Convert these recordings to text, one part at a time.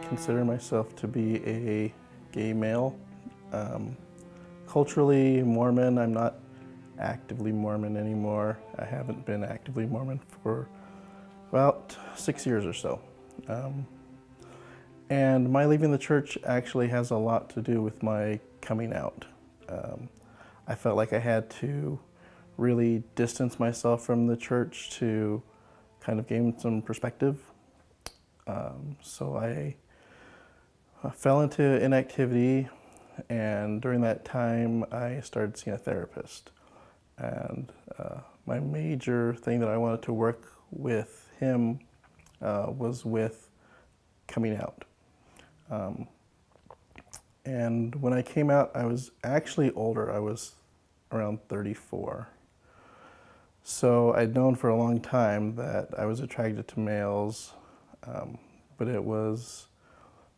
consider myself to be a gay male. Um, Culturally Mormon. I'm not actively Mormon anymore. I haven't been actively Mormon for about 6 years or so. Um, and my leaving the church actually has a lot to do with my coming out. Um, I felt like I had to really distance myself from the church to kind of gain some perspective. So I fell into inactivity, and during that time I started seeing a therapist. And my major thing that I wanted to work with him was with coming out. And when I came out, I was actually older. I was around 34. So I'd known for a long time that I was attracted to males, but it was,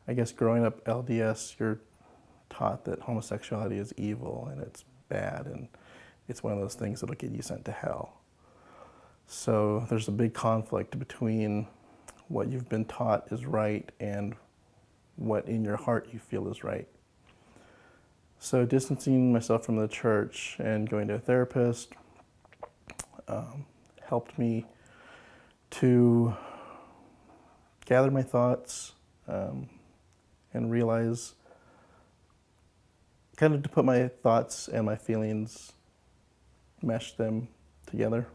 I guess, growing up LDS, you're taught that homosexuality is evil and it's bad and it's one of those things that'll get you sent to hell. So there's a big conflict between what you've been taught is right and what in your heart you feel is right. So distancing myself from the church and going to a therapist helped me to gather my thoughts and realize, kind of to put my thoughts and my feelings, mesh them together.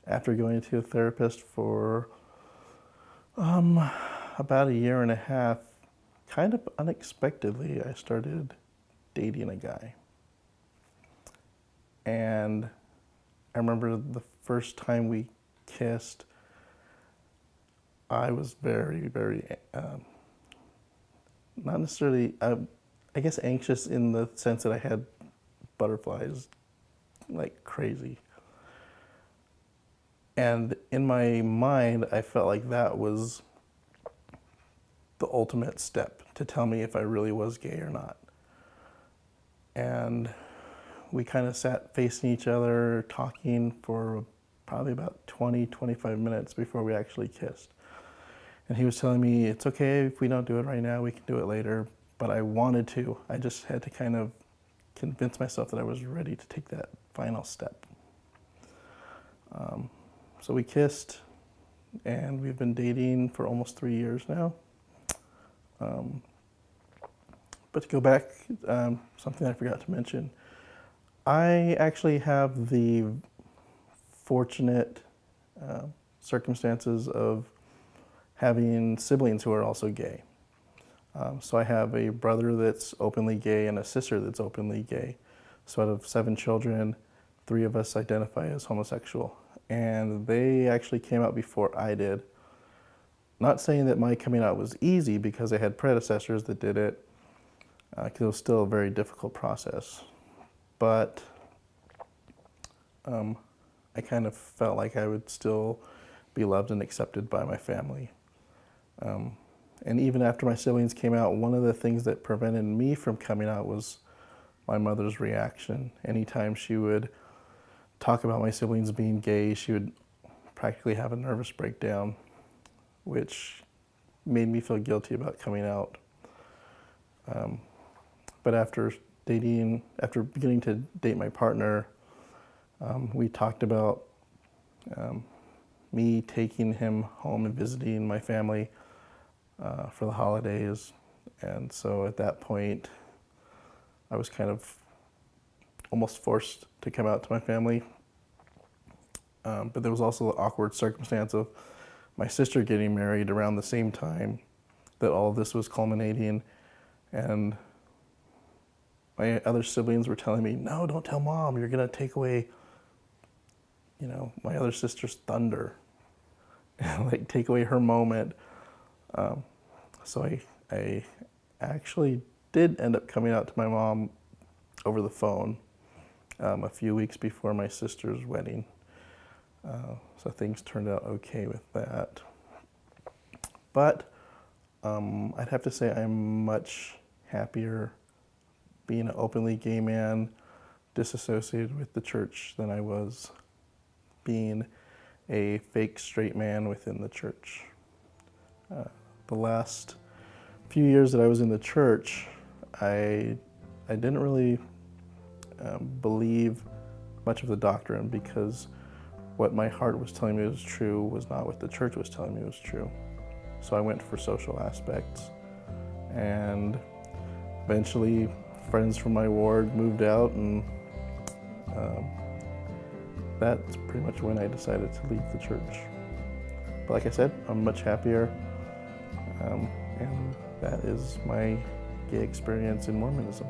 After going to a therapist for about a year and a half, kind of unexpectedly, I started dating a guy. And I remember the first time we kissed, I was very, very, not necessarily, I guess anxious in the sense that I had butterflies like crazy. And in my mind, I felt like that was the ultimate step to tell me if I really was gay or not. And we kind of sat facing each other, talking for probably about 20, 25 minutes before we actually kissed. And he was telling me, it's okay if we don't do it right now, we can do it later. But I wanted to. I just had to kind of convince myself that I was ready to take that final step. So we kissed, and we've been dating for almost 3 years now. But to go back, something I forgot to mention, I actually have the fortunate circumstances of having siblings who are also gay. So I have a brother that's openly gay and a sister that's openly gay. So out of 7 children, 3 of us identify as homosexual. And they actually came out before I did. Not saying that my coming out was easy, because I had predecessors that did it, because it was still a very difficult process. But I kind of felt like I would still be loved and accepted by my family. And even after my siblings came out, one of the things that prevented me from coming out was my mother's reaction. Anytime she would talk about my siblings being gay, she would practically have a nervous breakdown, which made me feel guilty about coming out. But after beginning to date my partner, we talked about me taking him home and visiting my family for the holidays. And so at that point, I was kind of almost forced to come out to my family. But there was also the awkward circumstance of my sister getting married around the same time that all of this was culminating. And my other siblings were telling me, no, don't tell mom, you're gonna take away, my other sister's thunder, and like take away her moment. So I actually did end up coming out to my mom over the phone a few weeks before my sister's wedding. So things turned out okay with that. But I'd have to say I'm much happier being an openly gay man, disassociated with the church, than I was being a fake straight man within the church. The last few years that I was in the church, I didn't really believe much of the doctrine because what my heart was telling me was true was not what the church was telling me was true. So I went for social aspects, and eventually friends from my ward moved out, and that's pretty much when I decided to leave the church. But like I said, I'm much happier, and that is my gay experience in Mormonism.